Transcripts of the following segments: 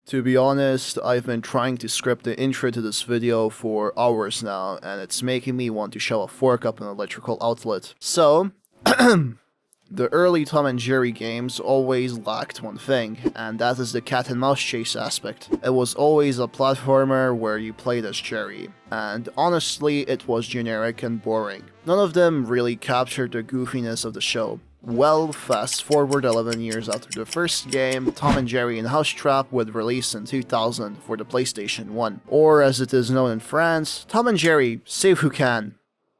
To be honest, I've been trying to script the intro to this video for hours now, and it's making me want to shove a fork up an electrical outlet. So, the early Tom and Jerry games always lacked one thing, and that is the cat and mouse chase aspect. It was always a platformer where you played as Jerry, and honestly, it was generic and boring. None of them really captured the goofiness of the show. Well, fast forward 11 years after the first game, Tom and Jerry in House Trap would release in 2000 for the PlayStation 1. Or as it is known in France, Tom and Jerry, Save Who Can.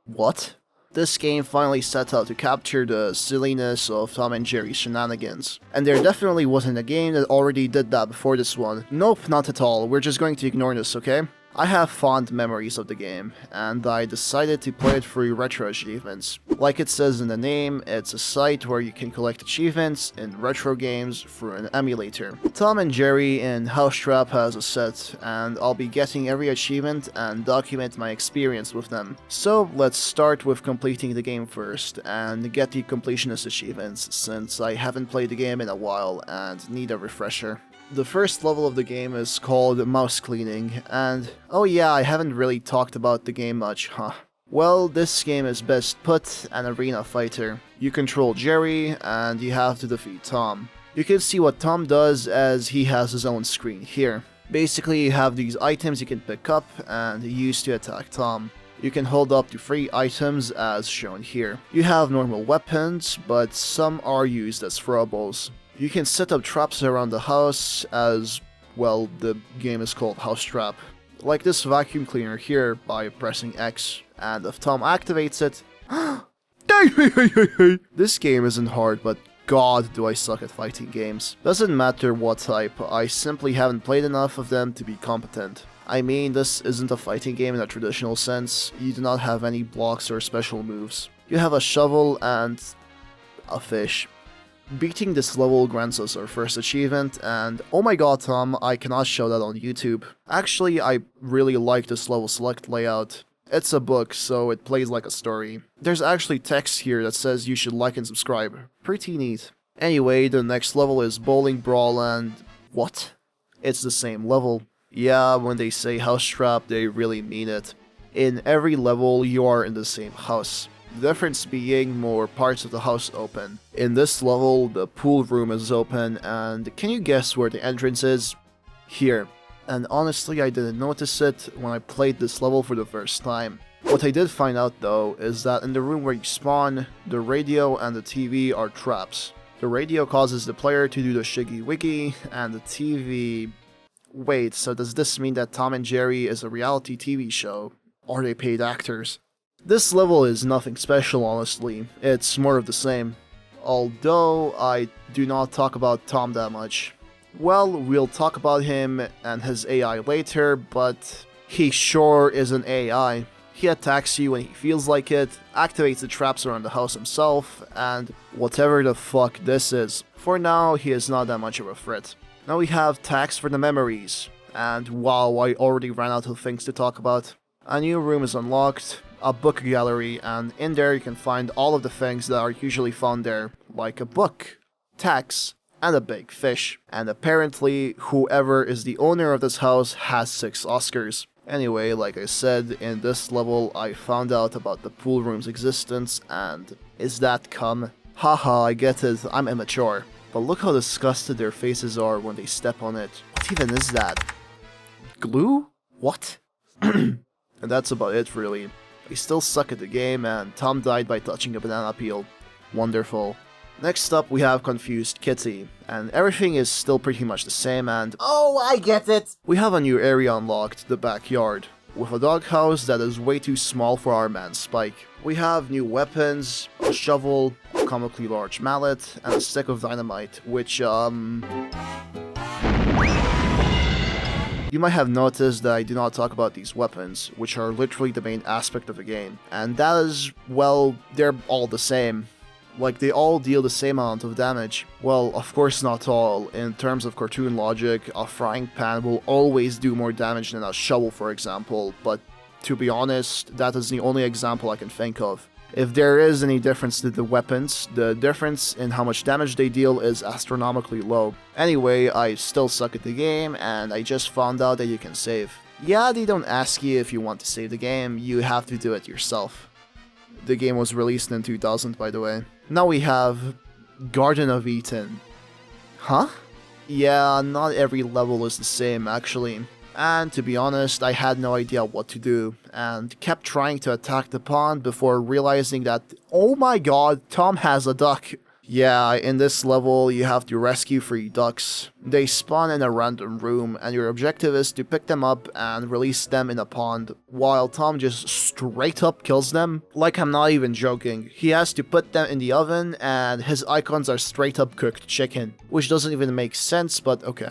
What? This game finally set out to capture the silliness of Tom and Jerry's shenanigans. And there definitely wasn't a game that already did that before this one. Nope, not at all. We're just going to ignore this, okay? I have fond memories of the game, and I decided to play it through RetroAchievements. Like it says in the name, it's a site where you can collect achievements in retro games through an emulator. Tom and Jerry in House Trap has a set, and I'll be getting every achievement and document my experience with them. So let's start with completing the game first, and get the completionist achievements, since I haven't played the game in a while and need a refresher. The first level of the game is called Mouse Cleaning, and oh yeah, I haven't really talked about the game much, huh? Well, this game is best put an arena fighter. You control Jerry, and you have to defeat Tom. You can see what Tom does as he has his own screen here. Basically, you have these items you can pick up and use to attack Tom. You can hold up to 3 items as shown here. You have normal weapons, but some are used as throwables. You can set up traps around the house as, well, the game is called House Trap. Like this vacuum cleaner here by pressing X, and if Tom activates it... This game isn't hard, but god do I suck at fighting games. Doesn't matter what type, I simply haven't played enough of them to be competent. I mean, this isn't a fighting game in a traditional sense. You do not have any blocks or special moves. You have a shovel and... a fish. Beating this level grants us our first achievement, and oh my god Tom, I cannot show that on YouTube. Actually, I really like this level select layout. It's a book, so it plays like a story. There's actually text here that says you should like and subscribe. Pretty neat. Anyway, the next level is Bowling Brawl and... what? It's the same level. Yeah, when they say House Trap, they really mean it. In every level, you are in the same house. The difference being more parts of the house open. In this level, the pool room is open, and can you guess where the entrance is? Here. And honestly, I didn't notice it when I played this level for the first time. What I did find out though, is that in the room where you spawn, the radio and the TV are traps. The radio causes the player to do the shiggy wiggy, and the TV... Wait, so does this mean that Tom and Jerry is a reality TV show? Are they paid actors? This level is nothing special, honestly. It's more of the same. Although, I do not talk about Tom that much. Well, we'll talk about him and his AI later, but he sure is an AI. He attacks you when he feels like it, activates the traps around the house himself, and whatever the fuck this is. For now, he is not that much of a threat. Now we have tags for the memories. And wow, I already ran out of things to talk about. A new room is unlocked. A book gallery, and in there you can find all of the things that are usually found there, like a book, tags, and a big fish. And apparently, whoever is the owner of this house has 6 Oscars. Anyway, like I said, in this level I found out about the pool room's existence, and is that cum? Haha, I get it, I'm immature. But look how disgusted their faces are when they step on it. What even is that? Glue? What? And that's about it really. I still suck at the game, and Tom died by touching a banana peel. Wonderful. Next up, we have Confused Kitty, and everything is still pretty much the same, and... oh, I get it! We have a new area unlocked, the backyard, with a doghouse that is way too small for our man Spike. We have new weapons, a shovel, a comically large mallet, and a stick of dynamite, which, You might have noticed that I do not talk about these weapons, which are literally the main aspect of the game, and that is, well, they're all the same. Like, they all deal the same amount of damage. Well, of course not all. In terms of cartoon logic, a frying pan will always do more damage than a shovel, for example, but to be honest, that is the only example I can think of. If there is any difference to the weapons, the difference in how much damage they deal is astronomically low. Anyway, I still suck at the game, and I just found out that you can save. Yeah, they don't ask you if you want to save the game, you have to do it yourself. The game was released in 2000, by the way. Now we have Garden of Eden. Huh? Yeah, not every level is the same, actually. And to be honest, I had no idea what to do, and kept trying to attack the pond before realizing that, oh my god, Tom has a duck. Yeah, in this level, you have to rescue 3 ducks. They spawn in a random room, and your objective is to pick them up and release them in a pond, while Tom just straight up kills them. Like, I'm not even joking. He has to put them in the oven, and his icons are straight up cooked chicken, which doesn't even make sense, but okay.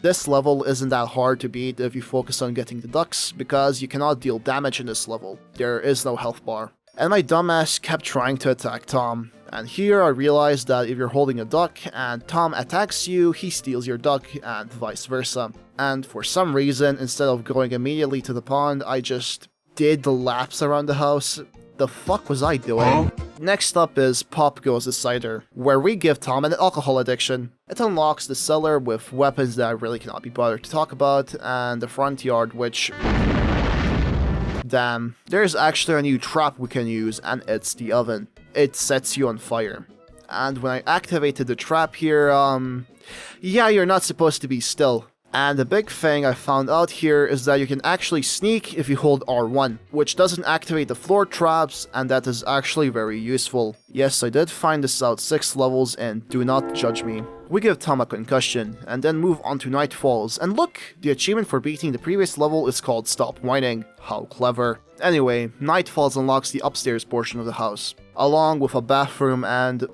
This level isn't that hard to beat if you focus on getting the ducks, because you cannot deal damage in this level. There is no health bar. And my dumbass kept trying to attack Tom. And here I realized that if you're holding a duck and Tom attacks you, he steals your duck, and vice versa. And for some reason, instead of going immediately to the pond, I just did the laps around the house. The fuck was I doing? Next up is Pop Goes the Cider, where we give Tom an alcohol addiction. It unlocks the cellar with weapons that I really cannot be bothered to talk about, and the front yard, which... Damn, there's actually a new trap we can use, and it's the oven. It sets you on fire. And when I activated the trap here, yeah, you're not supposed to be still. And the big thing I found out here is that you can actually sneak if you hold R1, which doesn't activate the floor traps, and that is actually very useful. Yes, I did find this out 6 levels, and do not judge me. We give Tom a concussion, and then move on to Night Falls, and look! The achievement for beating the previous level is called Stop Whining. How clever. Anyway, Night Falls unlocks the upstairs portion of the house, along with a bathroom and...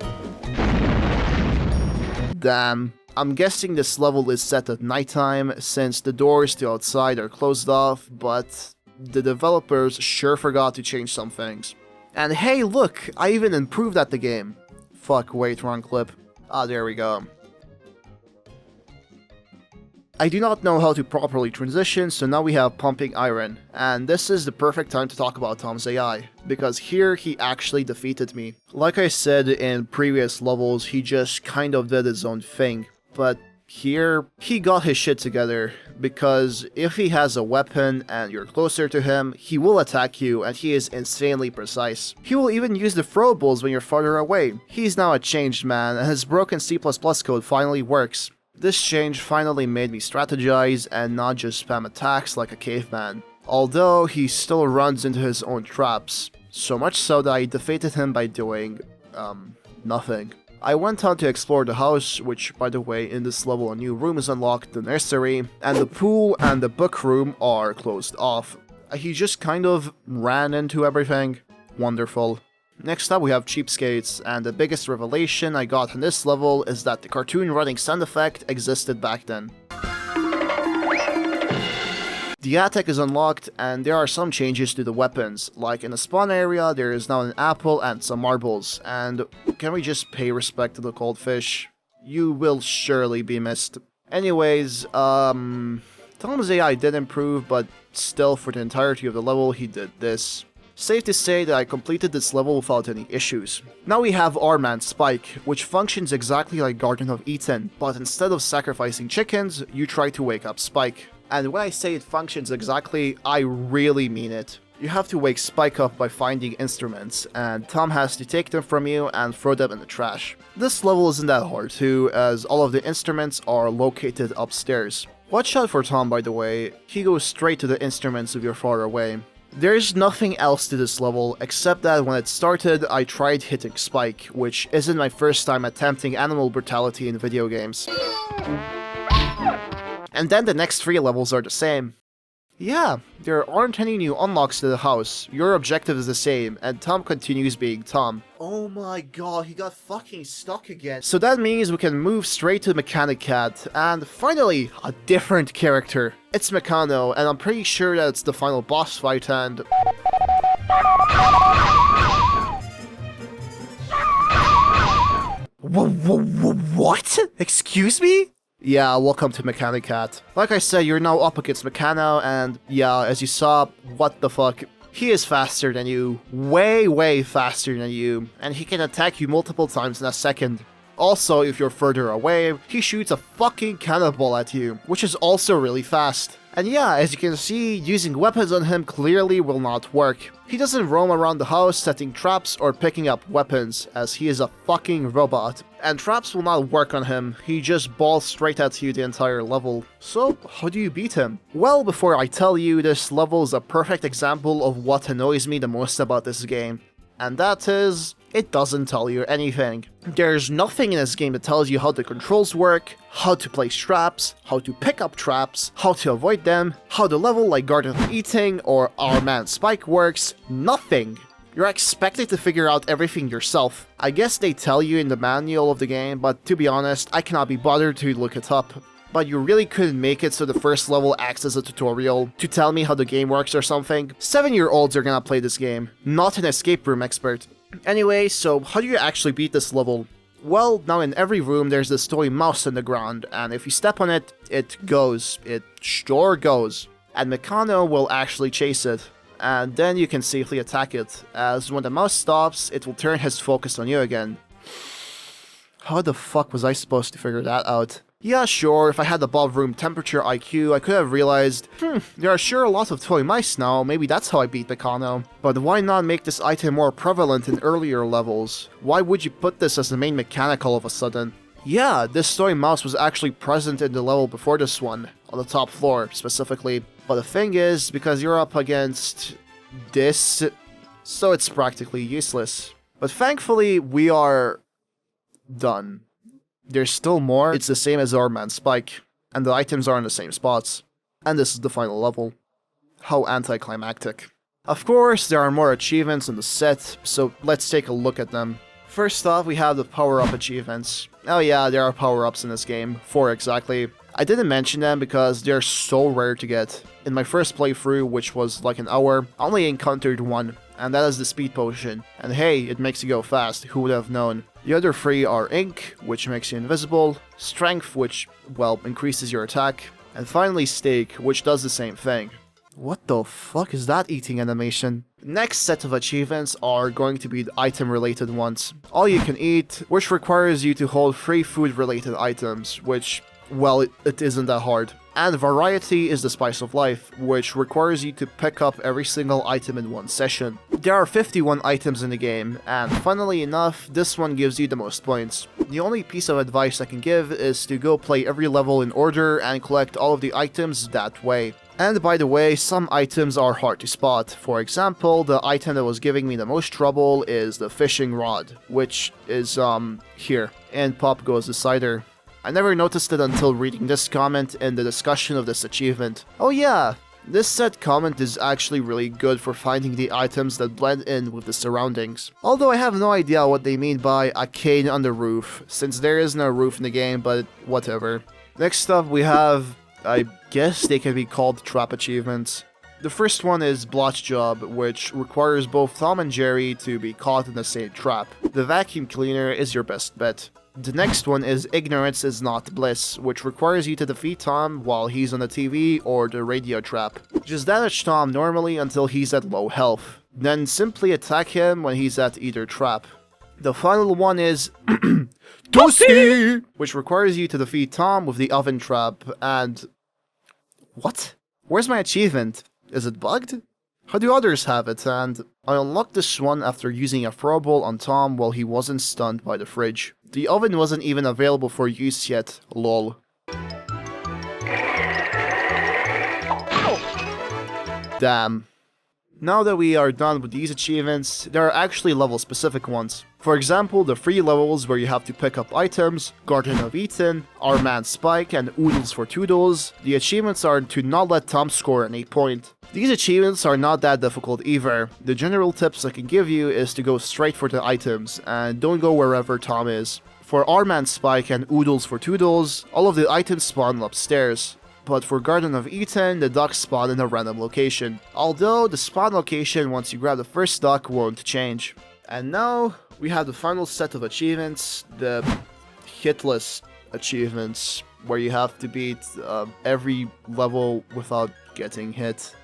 Damn. I'm guessing this level is set at nighttime, since the doors to outside are closed off, but the developers sure forgot to change some things. And hey look, I even improved at the game. Fuck, wait, wrong clip. Ah, there we go. I do not know how to properly transition, so now we have Pumping Iron, and this is the perfect time to talk about Tom's AI, because here he actually defeated me. Like I said in previous levels, he just kind of did his own thing. But here, he got his shit together, because if he has a weapon and you're closer to him, he will attack you, and he is insanely precise. He will even use the throwables when you're farther away. He's now a changed man, and his broken C++ code finally works. This change finally made me strategize and not just spam attacks like a caveman. Although he still runs into his own traps, so much so that I defeated him by doing, nothing. I went on to explore the house, which, by the way, in this level a new room is unlocked, the nursery, and the pool and the book room are closed off. He just kind of ran into everything. Wonderful. Next up we have Cheapskates, and the biggest revelation I got in this level is that the cartoon running sound effect existed back then. The attic is unlocked, and there are some changes to the weapons, like in the spawn area there is now an apple and some marbles, and can we just pay respect to the cold fish? You will surely be missed. Anyways, Tom's AI did improve, but still for the entirety of the level he did this. Safe to say that I completed this level without any issues. Now we have our man Spike, which functions exactly like Garden of Eden, but instead of sacrificing chickens, you try to wake up Spike. And when I say it functions exactly, I really mean it. You have to wake Spike up by finding instruments, and Tom has to take them from you and throw them in the trash. This level isn't that hard too, as all of the instruments are located upstairs. Watch out for Tom, by the way, he goes straight to the instruments if you're far away. There's nothing else to this level, except that when it started, I tried hitting Spike, which isn't my first time attempting animal brutality in video games. And then the next 3 levels are the same. Yeah, there aren't any new unlocks to the house, your objective is the same, and Tom continues being Tom. Oh my god, he got fucking stuck again. So that means we can move straight to Mechanic Cat, and finally, a different character. It's Meccano, and I'm pretty sure that it's the final boss fight, and... What? Excuse me? Yeah, welcome to Mechanic Cat. Like I said, you're now up against Meccano, and yeah, as you saw, what the fuck, He is faster than you, way faster than you, and he can attack you multiple times in a second. Also, if you're further away, he shoots a fucking cannonball at you, which is also really fast. And yeah, as you can see, using weapons on him clearly will not work. He doesn't roam around the house setting traps or picking up weapons, as he is a fucking robot. And traps will not work on him, he just balls straight at you the entire level. So, how do you beat him? Well, before I tell you, this level is a perfect example of what annoys me the most about this game. And that is, it doesn't tell you anything. There's nothing in this game that tells you how the controls work, how to place traps, how to pick up traps, how to avoid them, how the level like Garden of Eating or Our Man Spike works, nothing. You're expected to figure out everything yourself. I guess they tell you in the manual of the game, but to be honest, I cannot be bothered to look it up. But you really couldn't make it so the first level acts as a tutorial to tell me how the game works or something. 7-year-olds are gonna play this game, not an escape room expert. Anyway, so how do you actually beat this level? Well, now in every room there's this toy mouse on the ground, and if you step on it, it goes. It sure goes. And Meccano will actually chase it. And then you can safely attack it, as when the mouse stops, it will turn his focus on you again. How the fuck was I supposed to figure that out? Yeah, sure, if I had above room temperature IQ, I could have realized, there are sure a lot of toy mice now, maybe that's how I beat Meccano. But why not make this item more prevalent in earlier levels? Why would you put this as the main mechanic all of a sudden? Yeah, this toy mouse was actually present in the level before this one, on the top floor specifically. But the thing is, because you're up against this, so it's practically useless. But thankfully, we are done. There's still more, it's the same as Our Man Spike, and the items are in the same spots. And this is the final level. How anticlimactic. Of course, there are more achievements in the set, so let's take a look at them. First off, we have the power-up achievements. Oh yeah, there are power-ups in this game, 4 exactly. I didn't mention them because they're so rare to get. In my first playthrough, which was like an hour, I only encountered one, and that is the speed potion. And hey, it makes you go fast, who would have known? The other 3 are ink, which makes you invisible, strength, which, well, increases your attack, and finally steak, which does the same thing. What the fuck is that eating animation? Next set of achievements are going to be the item-related ones. All you can eat, which requires you to hold 3 food-related items, which, well, it isn't that hard. And variety is the spice of life, which requires you to pick up every single item in one session. There are 51 items in the game, and funnily enough, this one gives you the most points. The only piece of advice I can give is to go play every level in order and collect all of the items that way. And by the way, some items are hard to spot. For example, the item that was giving me the most trouble is the fishing rod, which is, here. And pop goes the cider. I never noticed it until reading this comment in the discussion of this achievement. Oh yeah, this said comment is actually really good for finding the items that blend in with the surroundings. Although I have no idea what they mean by a cane on the roof, since there is no roof in the game, but whatever. Next up we have, I guess they can be called trap achievements. The first one is Blotch Job, which requires both Tom and Jerry to be caught in the same trap. The vacuum cleaner is your best bet. The next one is Ignorance is Not Bliss, which requires you to defeat Tom while he's on the TV or the radio trap. Just damage Tom normally until he's at low health, then simply attack him when he's at either trap. The final one is Toasty, which requires you to defeat Tom with the oven trap, and... What? Where's my achievement? Is it bugged? How do others have it? And I unlocked this one after using a throwball on Tom while he wasn't stunned by the fridge. The oven wasn't even available for use yet, lol. Damn. Now that we are done with these achievements, there are actually level-specific ones. For example, the 3 levels where you have to pick up items, Garden of Eden, Our Man Spike, and Oodles for Toodles, the achievements are to not let Tom score any point. These achievements are not that difficult either. The general tips I can give you is to go straight for the items, and don't go wherever Tom is. For Our Man Spike and Oodles for Toodles, all of the items spawn upstairs. But for Garden of Eden, the ducks spawn in a random location. Although, the spawn location once you grab the first duck won't change. And now, we have the final set of achievements, the HITLESS achievements, where you have to beat every level without getting hit.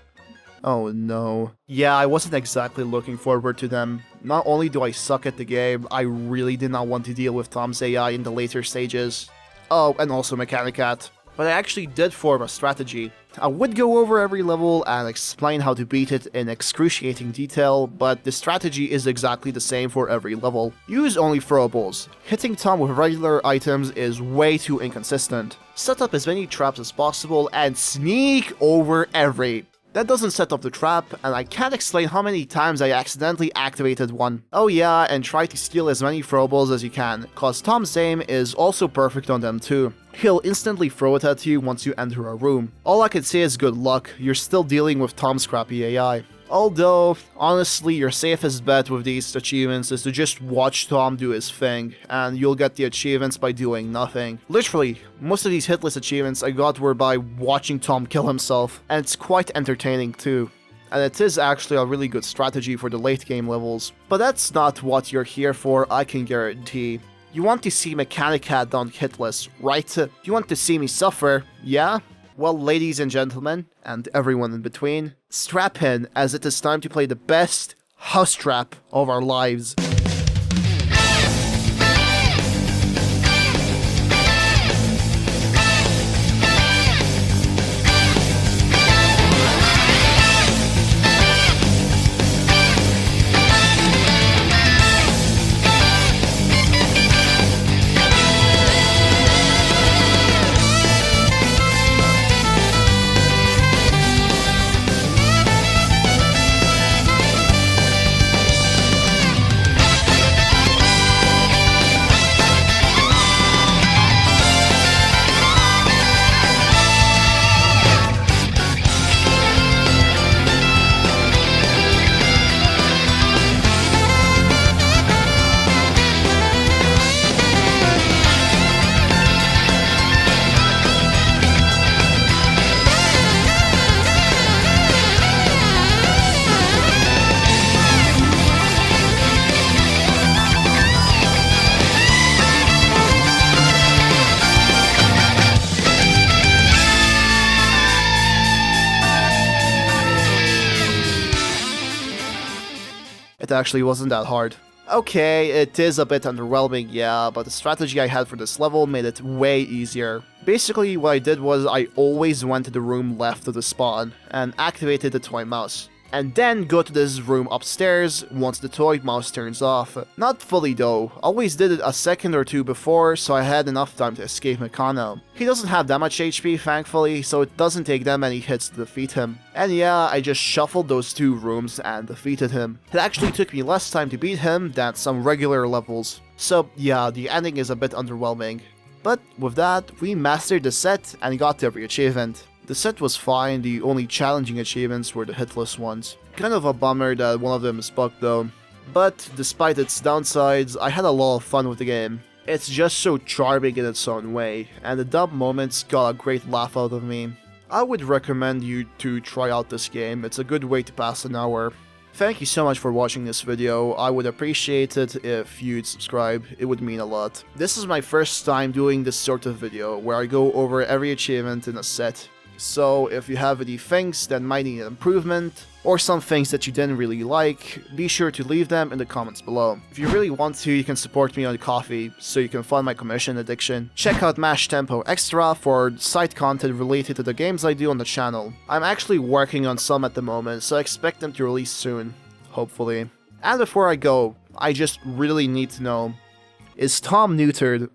Oh no. Yeah, I wasn't exactly looking forward to them. Not only do I suck at the game, I really did not want to deal with Tom's AI in the later stages. Oh, and also Mechanicat. But I actually did form a strategy. I would go over every level and explain how to beat it in excruciating detail, but the strategy is exactly the same for every level. Use only throwables. Hitting Tom with regular items is way too inconsistent. Set up as many traps as possible and sneak over every. That doesn't set up the trap, and I can't explain how many times I accidentally activated one. Oh yeah, and try to steal as many throwables as you can, cause Tom's aim is also perfect on them too. He'll instantly throw it at you once you enter a room. All I can say is good luck, you're still dealing with Tom's crappy AI. Although, honestly, your safest bet with these achievements is to just watch Tom do his thing, and you'll get the achievements by doing nothing. Literally, most of these hitless achievements I got were by watching Tom kill himself, and it's quite entertaining too. And it is actually a really good strategy for the late game levels. But that's not what you're here for, I can guarantee. You want to see Mechanicat done hitless, right? You want to see me suffer, yeah? Well, ladies and gentlemen, and everyone in between, strap in, as it is time to play the best house trap of our lives. It actually wasn't that hard. Okay, it is a bit underwhelming, yeah, but the strategy I had for this level made it way easier. Basically, what I did was I always went to the room left of the spawn and activated the toy mouse. And then go to this room upstairs once the toy mouse turns off. Not fully though, always did it a second or two before, so I had enough time to escape Meccano. He doesn't have that much HP thankfully, so it doesn't take that many hits to defeat him. And yeah, I just shuffled those two rooms and defeated him. It actually took me less time to beat him than some regular levels. So yeah, the ending is a bit underwhelming. But with that, we mastered the set and got every achievement. The set was fine, the only challenging achievements were the hitless ones. Kind of a bummer that one of them is bugged though. But despite its downsides, I had a lot of fun with the game. It's just so charming in its own way, and the dumb moments got a great laugh out of me. I would recommend you to try out this game, it's a good way to pass an hour. Thank you so much for watching this video, I would appreciate it if you'd subscribe, it would mean a lot. This is my first time doing this sort of video, where I go over every achievement in a set. So if you have any things that might need an improvement, or some things that you didn't really like, be sure to leave them in the comments below. If you really want to, you can support me on Ko-fi, so you can fund my commission addiction. Check out Mash Tempo Extra for side content related to the games I do on the channel. I'm actually working on some at the moment, so I expect them to release soon, hopefully. And before I go, I just really need to know, is Tom neutered?